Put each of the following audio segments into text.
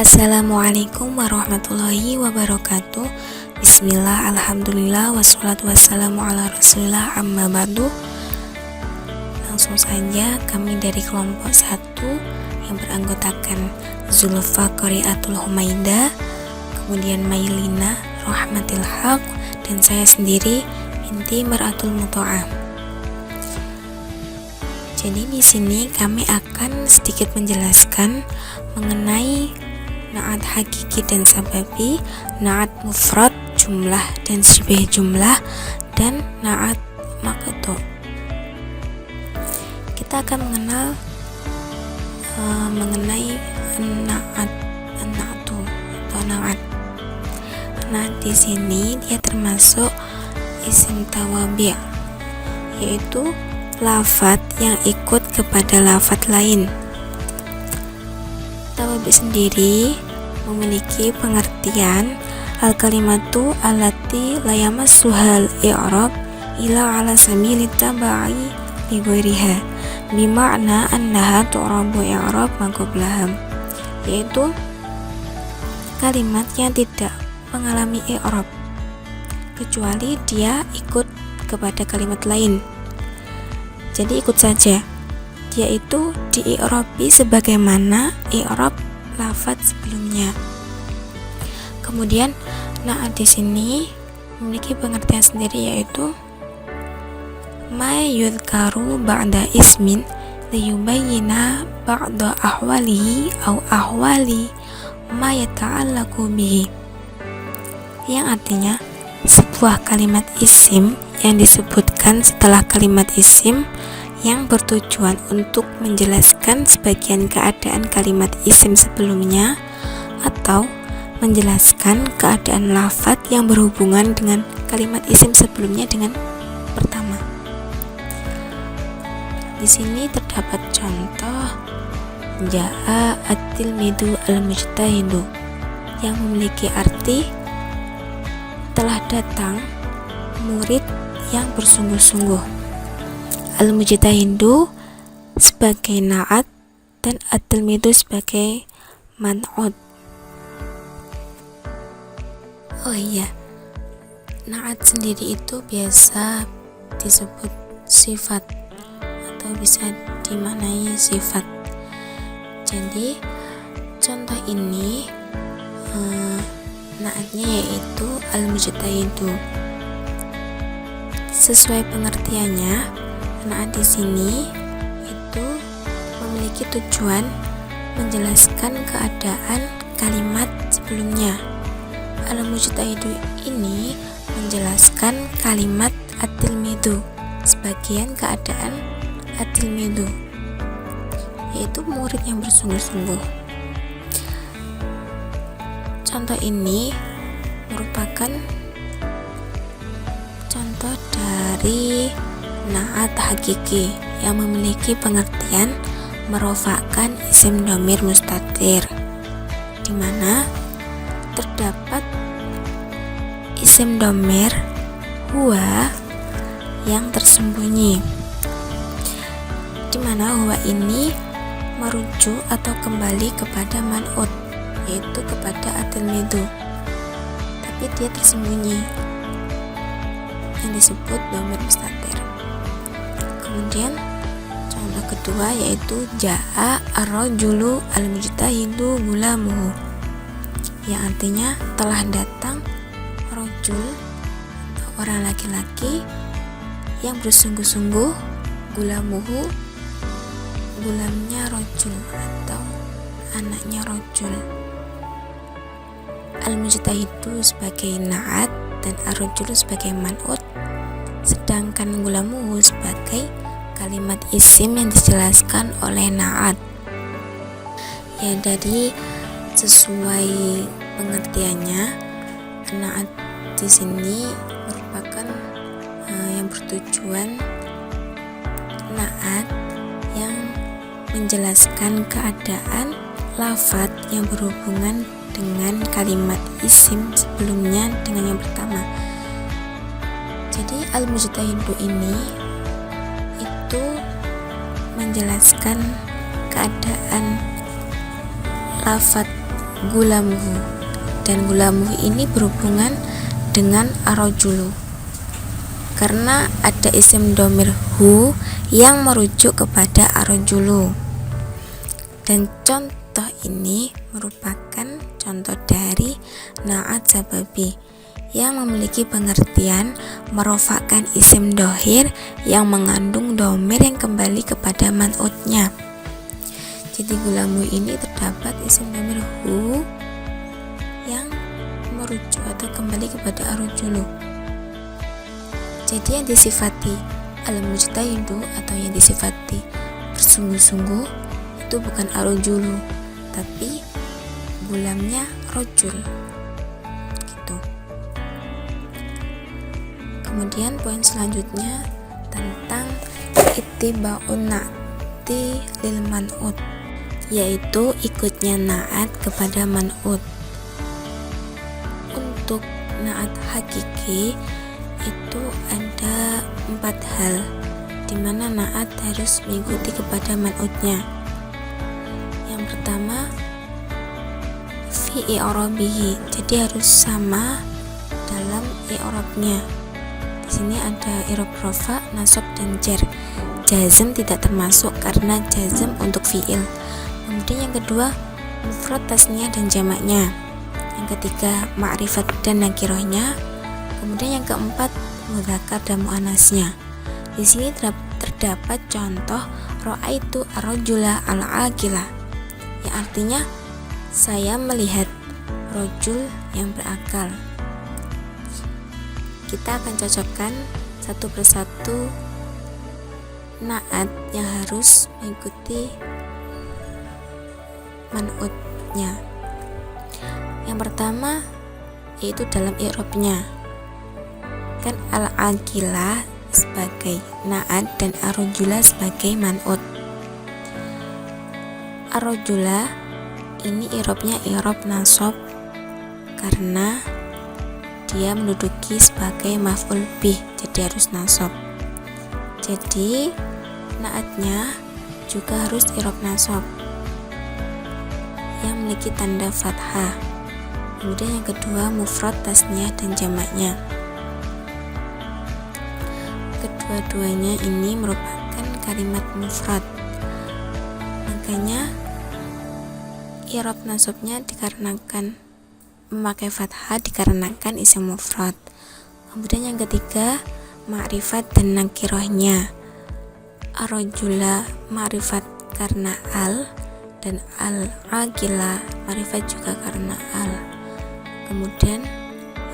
Assalamualaikum warahmatullahi wabarakatuh. Bismillah, alhamdulillah, wassalatu wassalamu ala rasulillah, amma ba'du. Langsung saja, kami dari kelompok 1 yang beranggotakan Zulfa Qariatul Humaidah, kemudian Mailina Rahmatil Haq, dan saya sendiri Binti Maratul Muta'ah. Jadi di sini kami akan sedikit menjelaskan mengenai na'at hakiki dan sababi, na'at mufrad, jumlah dan syibih jumlah, dan na'at maqtu. Kita akan mengenal mengenai na'atu atau na'at. Nah, di sini dia termasuk isim tawabi', yaitu lafadz yang ikut kepada lafadz lain. Tawabi sendiri memiliki pengertian al-kalimatu allati la yamassuhal i'rab ila ala samili tabai li ghairiha, bima'na annaha tu'rabu i'rab ma qablaha, yaitu kalimat yang tidak mengalami i'rab kecuali dia ikut kepada kalimat lain. Jadi ikut saja, dia itu di-i'rabi sebagaimana i'rab lafadz sebelumnya. Kemudian na'at di sini memiliki pengertian sendiri, yaitu ma yudhkaru ba'da ismin liyubayyina ba'da ahwalihi au ahwali ma yata'allaqu bihi, yang artinya sebuah kalimat isim yang disebutkan setelah kalimat isim yang bertujuan untuk menjelaskan sebagian keadaan kalimat isim sebelumnya atau menjelaskan keadaan lafadz yang berhubungan dengan kalimat isim sebelumnya dengan pertama. Di sini terdapat contoh ja'a at-tilmidu al-mujtahidu, yang memiliki arti telah datang murid yang bersungguh-sungguh. Al-mujtahidu sebagai na'at dan at-tilmidu sebagai man'ut. Oh iya, na'at sendiri itu biasa disebut sifat atau bisa dimaknai sifat. Jadi contoh ini na'atnya yaitu al-mujtahidu. Sesuai pengertiannya, na'at di sini itu memiliki tujuan menjelaskan keadaan kalimat sebelumnya. Al-mujtahidu ini menjelaskan kalimat at-tilmidu, sebagian keadaan at-tilmidu, yaitu murid yang bersungguh-sungguh. Contoh ini merupakan contoh dari na'at hakiki yang memiliki pengertian merofakkan isim dhamir mustatir, di mana terdapat isim dhamir huwa yang tersembunyi, di mana huwa ini merujuk atau kembali kepada man'ut, yaitu kepada at-tilmidu, tapi dia tersembunyi, yang disebut dhamir mustatir. Kemudian contoh kedua yaitu ja'a ar-rajulu al-mujtahidu gulamuhu, yang artinya telah datang rajul atau orang laki-laki yang bersungguh-sungguh, gulamuhu gulamnya rajul atau anaknya rajul. Al-mujtahidu sebagai na'at dan ar-rajulu sebagai man'ut, sedangkan gulamuhu sebagai kalimat isim yang dijelaskan oleh na'at. Ya, dari sesuai pengertiannya, na'at di sini merupakan yang bertujuan na'at yang menjelaskan keadaan lafadz yang berhubungan dengan kalimat isim sebelumnya dengan yang pertama. Jadi al-mujtahidu ini itu menjelaskan keadaan lafadz gulamuhu, dan gulamuhu ini berhubungan dengan arojulu karena ada isim dhamir hu yang merujuk kepada arojulu. Dan contoh ini merupakan contoh dari na'at sababi yang memiliki pengertian merofakkan isim dohir yang mengandung dhamir yang kembali kepada man'utnya. Jadi gulamu ini terdapat isim dhamir hu yang merujuk atau kembali kepada arojulu. Jadi yang disifati al-mujtahidu atau yang disifati bersungguh-sungguh itu bukan arojulu, tapi gulamnya rojul gitu. Kemudian poin selanjutnya tentang ittiba'un na'ti lil man'ut, yaitu ikutnya na'at kepada man'ut. Untuk na'at hakiki itu ada 4 hal di mana na'at harus mengikuti kepada man'utnya. Yang pertama fi i'rabihi, jadi harus sama dalam i'rabnya. Di sini ada i'rab rafa, nasab dan jar. Jazm tidak termasuk karena jazm untuk fi'il. Kemudian yang kedua mufrad, tasniyah dan jamaknya. Yang ketiga ma'rifat dan nakirahnya. Kemudian yang keempat mudzakkar dan muannasnya. Di sini terdapat contoh ra'aitu ar-rajula al-aqila, yang artinya saya melihat rojul yang berakal. Kita akan cocokkan satu persatu na'at yang harus mengikuti man'utnya. Yang pertama yaitu dalam i'rabnya. Kan al-aqila sebagai na'at dan ar-rajula sebagai man'ut. Ar-rajula ini i'rabnya i'rab nasab karena dia menduduki sebagai maf'ul bih, jadi harus nasab. Jadi na'atnya juga harus i'rab nasab yang memiliki tanda fathah. Kemudian yang kedua mufrad, tasniyah dan jamaknya. Kedua-duanya ini merupakan kalimat mufrad, makanya i'rab nasabnya dikarenakan memakai fathah dikarenakan isim mufrad. Kemudian yang ketiga ma'rifat dan nakirahnya. Ar-rajula ma'rifat karena al, dan al-aqila ma'rifat juga karena al. Kemudian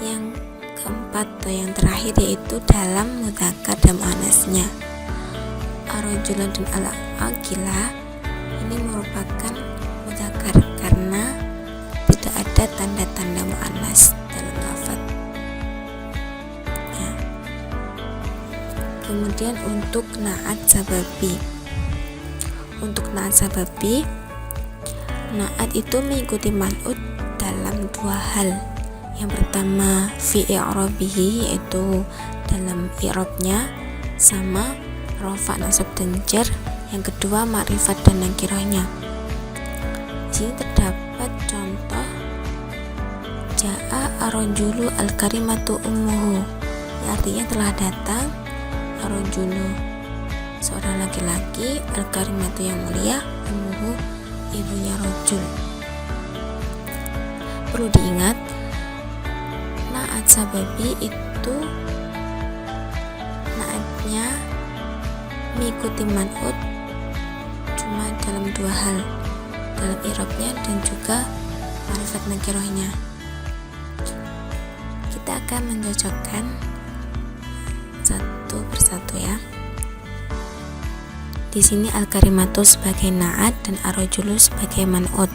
yang keempat atau yang terakhir yaitu dalam mudzakkar dan muannasnya. Ar-rajula dan al-aqila ini merupakan mudzakkar karena tidak ada tanda-tanda muannas dalam lafaz. Ya. Kemudian untuk na'at sababi. Untuk na'at sababi, na'at itu mengikuti man'ut dalam 2 hal. Yang pertama fi i'rabihi, yaitu dalam i'rabnya sama rafa, nasab dan jar. Yang kedua ma'rifat dan nakirahnya. Di sini terdapat contoh ja'a ar-rajulu al-karimatu ummuhu, yang artinya telah datang ar-rajulu seorang laki-laki, al-karimatu yang mulia, ummuhu ibunya rajul. Perlu diingat na'at sababi itu na'atnya mengikuti man'ut cuma dalam 2 hal, dalam i'rabnya dan juga ma'rifat nakirahnya. Kita akan mencocokkan satu persatu ya. Di sini al-karimatu sebagai na'at dan ar-rajulu sebagai man'ut.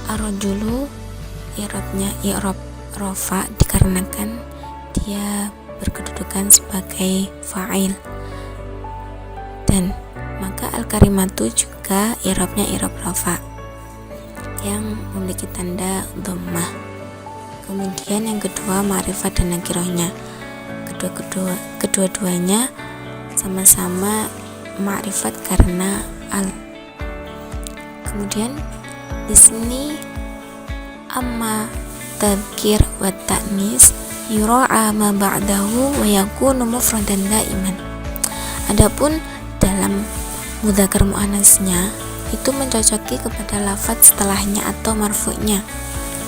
Ar-rajulu i'rabnya i'rab rafa dikarenakan dia berkedudukan sebagai fa'il, dan maka al-karimatu juga i'rabnya i'rab rafa yang memiliki tanda dhammah. Kemudian yang kedua ma'rifat dan nakirahnya. Kedua-duanya sama-sama ma'rifat karena al. Kemudian Di sini amma tadhkir wa ta'nis yura'a ma ba'dahu wa yakunu mufradan daiman. Adapun dalam mudzakkar muannasnya itu mencocoki kepada lafaz setelahnya atau marfu'nya,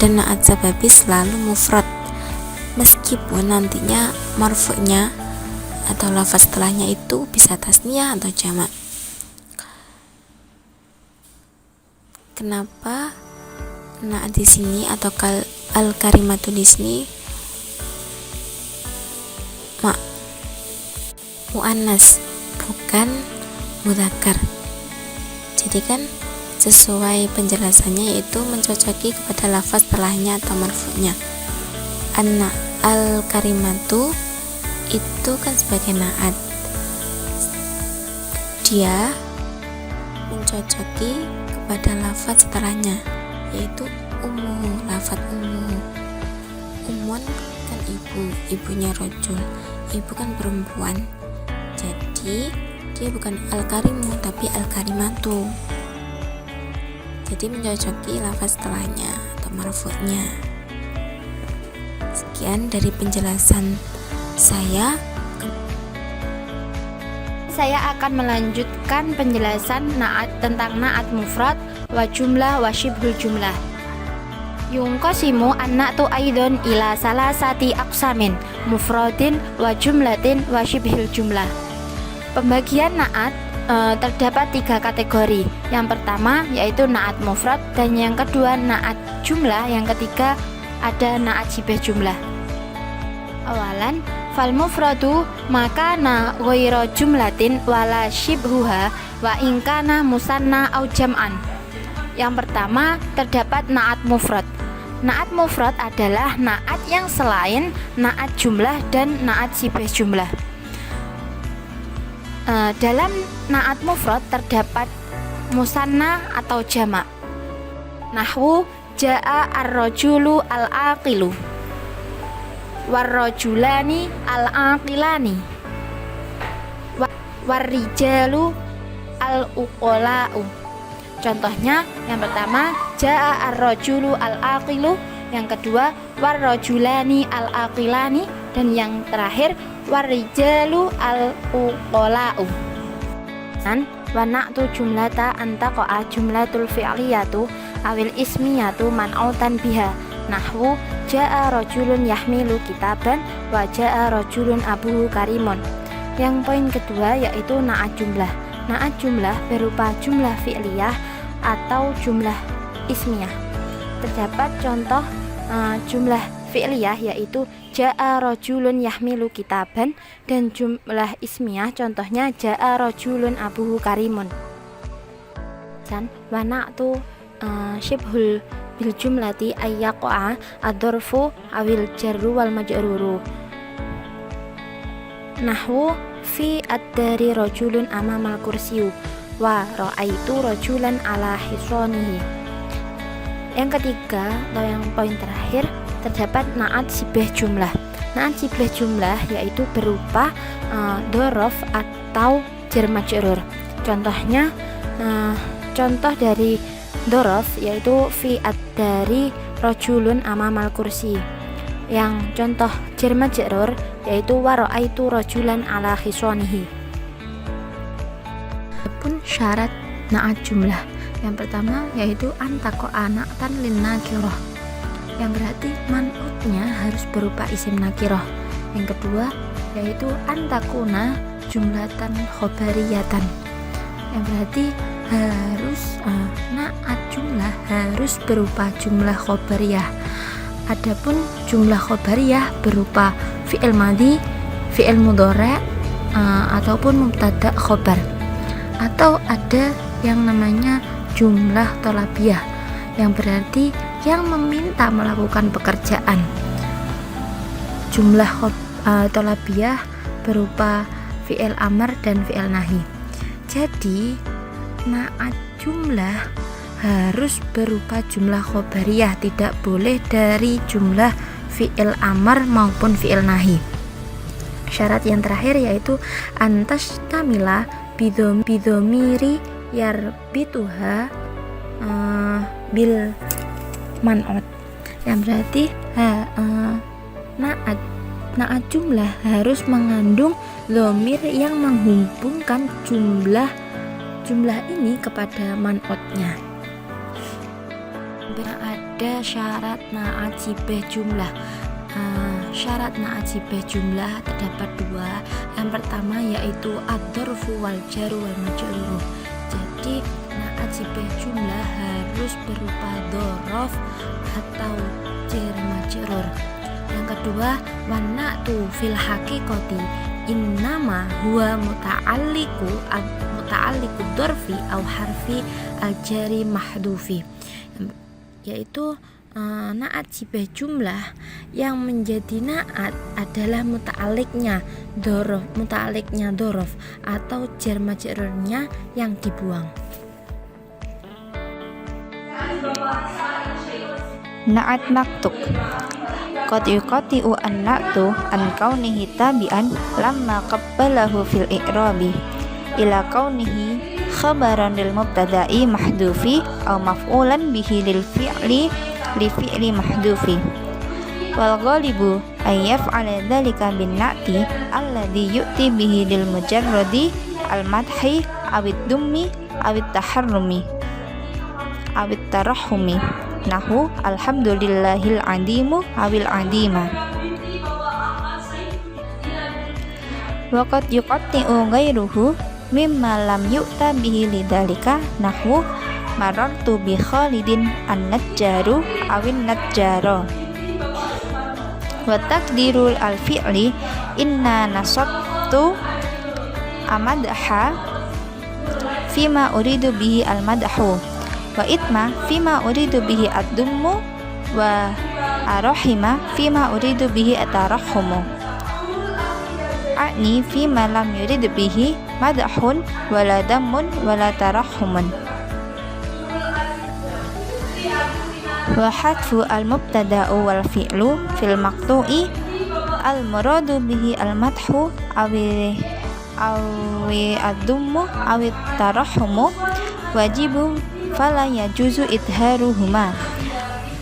dan na'at sababi selalu mufrad meskipun nantinya marfu'nya atau lafaz setelahnya itu bisa tasniyah atau jamak. Kenapa na'at di sini atau al-karimatu di sini muannas bukan mudzakkar? Jadi kan sesuai penjelasannya yaitu mencocoki kepada lafaz setelahnya atau marfu'nya. Anna al-karimatu itu kan sebagai na'at, dia mencocoki kepada lafaz setelahnya yaitu lafaz umun kan ibunya rojul, ibu kan perempuan, jadi dia bukan al-karimu tapi al-karimatu, jadi mencocoki lafaz setelahnya atau marfu'nya. Sekian dari penjelasan saya akan melanjutkan penjelasan tentang na'at mufrad wa jumlah wa syibhul jumlah. Yungqasimu an-na'tu aidon ila salasati aqsamin mufradin wa jumlatin wa syibhil jumlah. Pembagian na'at terdapat 3 kategori. Yang pertama yaitu na'at mufrad, dan yang kedua na'at jumlah, yang ketiga ada na'at syibh jumlah. Awalan, fal mufradu makana ghairu jumlatin wala syibhuha wa in kana musanna au jam'an. Yang pertama terdapat na'at mufrad. Na'at mufrad adalah na'at yang selain na'at jumlah dan na'at syibh jumlah. Dalam na'at mufrad terdapat musanna atau jamak. Nahwu ja'a ar-rajulu al-aqilu war-rajulani al-aqilani war-rijalu al-uqola'u. Contohnya, yang pertama ja'a ar-rajulu al-aqilu, yang kedua war-rajulani al-aqilani, dan yang terakhir war-rijalu al-uqola'u. Wa na'tu jumlata antaqa'a jumlatul fi'liyatu awil ismiyatu man'autan biha. Nahwu ja'a rajulun yahmilu kitaban wa ja'a rajulun abuhu karimun. Yang poin kedua yaitu na'at jumlah. Na'at jumlah berupa jumlah fi'liyah atau jumlah ismiyah. Terdapat contoh jumlah fi'liyah yaitu ja'a rajulun yahmilu kitaban, dan jumlah ismiyah contohnya ja'a rajulun abuhu karimun. Dan wa na'tu syibhul bil jumlati ayyaqa'a ad-dzarfu awil jarru wal majruru. Nahwu fi ad-dari rajulun amamal kursiyu wa ra'aitu rajulan ala hisanihi. Yang ketiga atau yang poin terakhir terdapat na'at syibh jumlah. Na'at syibh jumlah yaitu berupa dzaraf atau jar majrur. Contohnya contoh dari dzaraf yaitu fi ad-dari rajulun amamal kursi. Yang contoh jar majrur yaitu wa ra'aitu rajulan ala hisanihi. Pun syarat na'at jumlah. Yang pertama yaitu antaqa'a na'tan lin nakirah, yang berarti man'utnya harus berupa isim nakirah. Yang kedua yaitu antakuna jumlatan khobariyatan, yang berarti harus na'at jumlah harus berupa jumlah khobariyah. Adapun jumlah khobariyah berupa fi'il madhi, fi'il mudhari' ataupun mubtada' khobar. Atau ada yang namanya jumlah thalabiyah, yang berarti yang meminta melakukan pekerjaan. Jumlah thalabiyah berupa fi'il amr dan fi'il nahi. Jadi na'at jumlah harus berupa jumlah khobariyah, tidak boleh dari jumlah fi'il amr maupun fi'il nahi. Syarat yang terakhir yaitu antas tamila bidomiri yarbituha bil man'ut. Yang berarti naat jumlah harus mengandung dhamir yang menghubungkan jumlah ini kepada man'utnya. Ada syarat naat sibah jumlah. Syarat naat sibah jumlah terdapat dua. Yang pertama yaitu ad-dzarfu wal jar wal majrur. Jadi naat sibah jumlah harus berupa dzaraf atau jar majrur. Yang kedua, wanatu fil haqiqati innama huwa muta'alliqu dzarfi au harfi al-jari mahdufi, yaitu naat sibah jumlah yang menjadi naat adalah muta'alliqnya dzaraf atau jar majrurnya yang dibuang. Naat maktub qad yuqati'u an-na'tu an kaunihi tabi'an lamma qabbalahu fil i'rabi ila kaunihi khabaran lil mubtada'i mahdufi aw maf'ulan bihi lil fi'li li fi'li mahdufi. Wal ghalibu ay yaf'ala dhalika bin na'ti alladhi yu'ti bihi lil mujarradi al madhi awid dummi awid taharrumi awid tarahumi nahu alhamdulillahil adimu awil adima. Waqad yuqatti'u ghairuhu mimma lam yu'ta bihi lidhalika nahu marartu bi Khalidin an-najjaru awin najjaro. Wa taqdirul al-fi'li inna nasabtu amadha fima uridu bihi al-madhu wa itma fima uridu bihi ad-dummu wa arahima fima uridu bihi at-tarahumu. A'ni fima lam yurid bihi madhun wala dammun wala tarahumun. Wa hadfu al-mubtada'u wal fi'lu fil maqtu'i al-muradu bihi al-madhu awi ad-dummu awi tarahumu wajibu fala yajuzu idharuhuma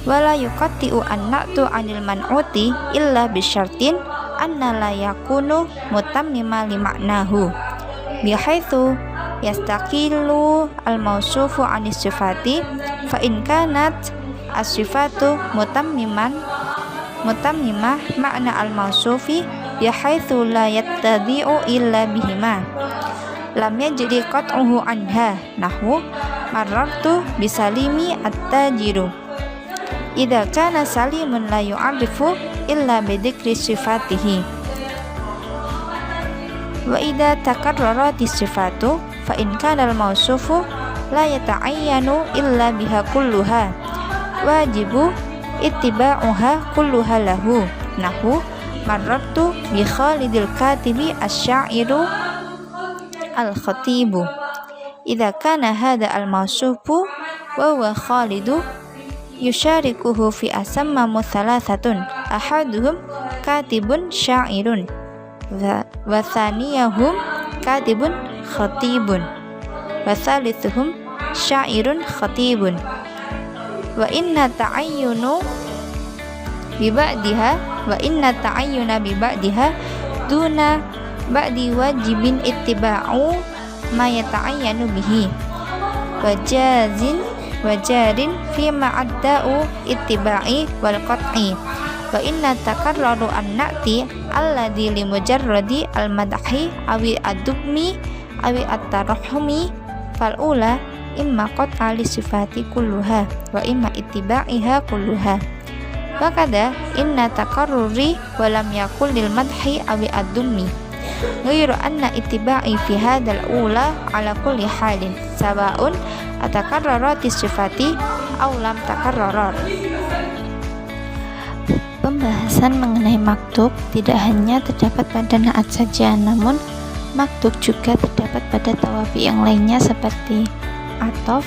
wala yuqatti'u an-na'tu 'anil man'uti illa bisyartin anna la yakunu mutammima li ma'nahu bihaitsu yastaqilu al-mausufu 'anis sifati fa in kanat as-sifatu mutammimah ma'na al-mausufi bihaitsu la yattadi'u illa bihima lam yajri qat'uhu anha nahwu marartu bisalimi at-tajiru idza kana salimun la yu'arifu illa bidikri sifatihi wa idza takarrarat sifatu fa in kana al-mausufu la yata'ayyanu illa biha kulluha wajibu ittiba'uha kulluha lahu nahwu marartu bi Khalidil katibi asy-sya'iru al-khatibu idza kana hadha al-mausufu wa huwa Khalidu yusyarikuhu fi asamma muthalathatun ahaduhum katibun sya'irun wa thaniyahum katibun khatibun wa thalithuhum sya'irun khatibun wa inna ta'ayyuna bi ba'diha duna ba'di wajibin ittiba'u ma yata'ayyanu bihi wajarin fi ma'adda'u ittiba'i wal qat'i wa inna takarraru an-na'ti alladhi li mujarradi al-madhi awi ad-dummi awi at-tarahumi fal ula imma qat'a li sifati kulluha wa imma ittiba'iha kulluha wa kada inna takarruri wa lam yakul lil madhi awi ad-dummi ghairu anna ittiba'i fi hadzal ula ala kulli halin sawaun atakarrarati sifati aw lam takarrarar. Pembahasan mengenai maktub tidak hanya terdapat pada naat saja, namun maktub juga terdapat pada tawabi yang lainnya seperti ataf,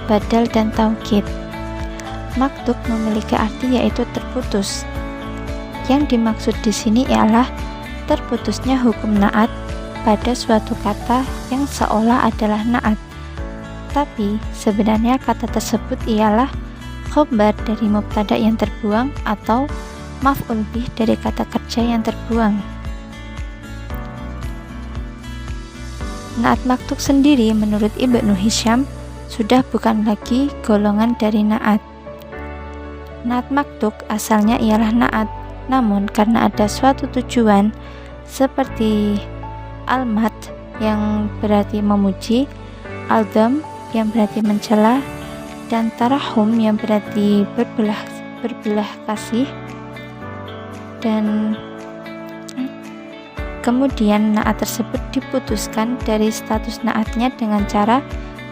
badal, dan taukid. Maktub memiliki arti yaitu terputus. Yang dimaksud di sini ialah terputusnya hukum naat pada suatu kata yang seolah adalah naat, tapi sebenarnya kata tersebut ialah khobar dari mubtada yang terbuang atau maf'ul bih dari kata kerja yang terbuang. Na'at maktub sendiri menurut Ibnu Hisham sudah bukan lagi golongan dari na'at. Na'at maktub asalnya ialah na'at, namun karena ada suatu tujuan seperti al-mad yang berarti memuji, al-dham yang berarti mencela, dan tarahum yang berarti berbelah kasih, dan kemudian na'at tersebut diputuskan dari status na'atnya dengan cara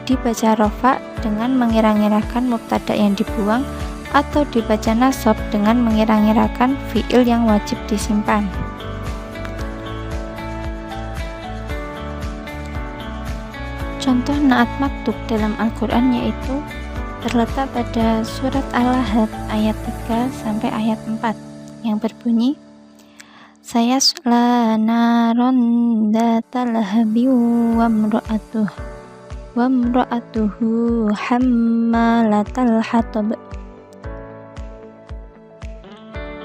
dibaca rofa dengan mengira-ngirakan mubtada yang dibuang, atau dibaca nasab dengan mengira-ngirakan fi'il yang wajib disimpan. Contoh na'at maktub dalam Al-Quran yaitu terletak pada surat Al-Lahab ayat 3 sampai ayat 4 yang berbunyi, sayasla naron datal lahabi wa mra'atuhu hammalatal hatab.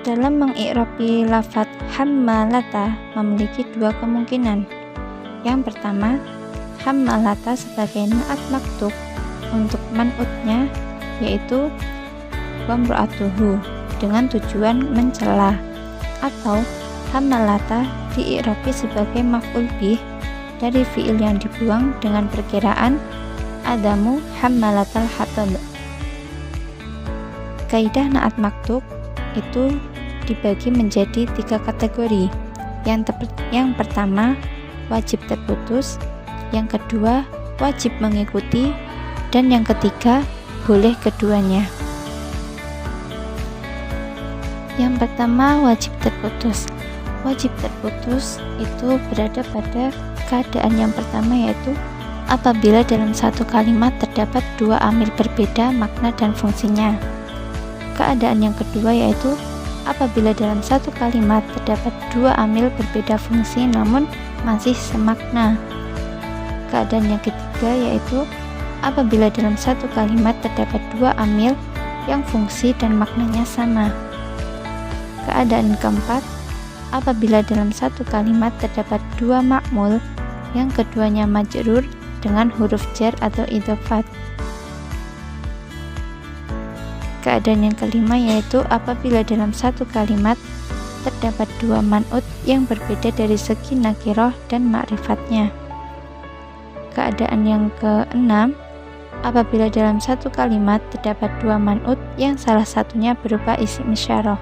Dalam mengi'rabi lafaz hammalata memiliki dua kemungkinan. Yang pertama, hammalata sebagai na'at maktub untuk man'utnya yaitu wa mra'atuhu dengan tujuan mencela, atau hammalata dii'rabi sebagai maf'ul bih dari fi'il yang dibuang dengan perkiraan adamu hammalatal hatab. Kaidah na'at maktub itu dibagi menjadi 3 kategori. Yang pertama, wajib terputus, yang kedua, wajib mengikuti, dan yang ketiga, boleh keduanya. Yang pertama, wajib terputus. Wajib terputus itu berada pada keadaan yang pertama, yaitu apabila dalam satu kalimat terdapat dua amil berbeda makna dan fungsinya. Keadaan yang kedua yaitu apabila dalam satu kalimat terdapat dua amil berbeda fungsi namun masih semakna. Keadaan yang ketiga yaitu apabila dalam satu kalimat terdapat dua amil yang fungsi dan maknanya sama. Keadaan keempat, apabila dalam satu kalimat terdapat dua ma'mul yang keduanya majrur dengan huruf jar atau idhofat. Keadaan yang kelima yaitu apabila dalam satu kalimat terdapat dua man'ut yang berbeda dari segi nakirah dan ma'rifatnya. Keadaan yang keenam, apabila dalam satu kalimat terdapat dua man'ut yang salah satunya berupa isim isyarah.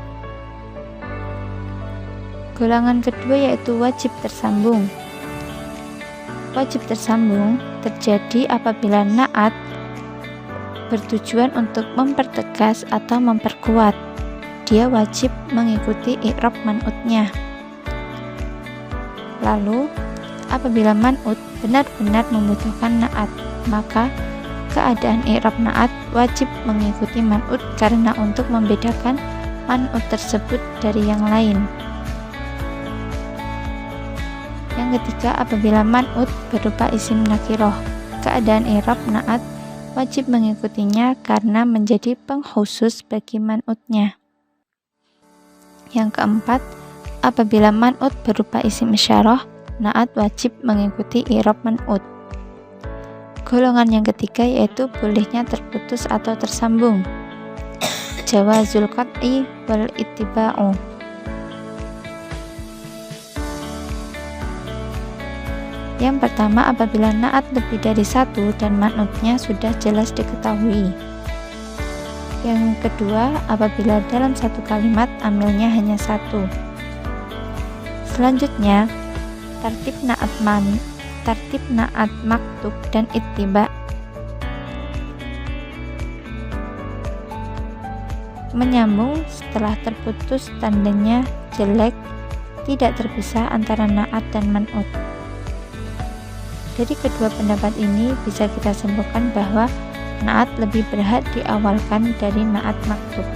Golongan kedua yaitu wajib tersambung. Wajib tersambung terjadi apabila na'at bertujuan untuk mempertegas atau memperkuat. Dia wajib mengikuti i'rab man'utnya. Lalu, apabila man'ut benar-benar membutuhkan na'at, maka keadaan i'rab na'at wajib mengikuti man'ut karena untuk membedakan man'ut tersebut dari yang lain. Yang ketiga, apabila man'ut berupa isim nakirah, keadaan i'rab na'at wajib mengikutinya karena menjadi pengkhusus bagi man'utnya. Yang keempat, apabila man'ut berupa isim isyarah, na'at wajib mengikuti i'rab man'ut. Golongan yang ketiga yaitu bolehnya terputus atau tersambung. Jawazul qat'i wal ittiba'u. Yang pertama, apabila na'at lebih dari satu dan man'utnya sudah jelas diketahui. Yang kedua, apabila dalam satu kalimat amilnya hanya satu. Selanjutnya, tartib na'at maktub dan ittiba. Menyambung setelah terputus tandanya jelek, tidak terpisah antara na'at dan man'ut. Dari kedua pendapat ini bisa kita simpulkan bahwa na'at lebih berhak diawalkan dari na'at maktub.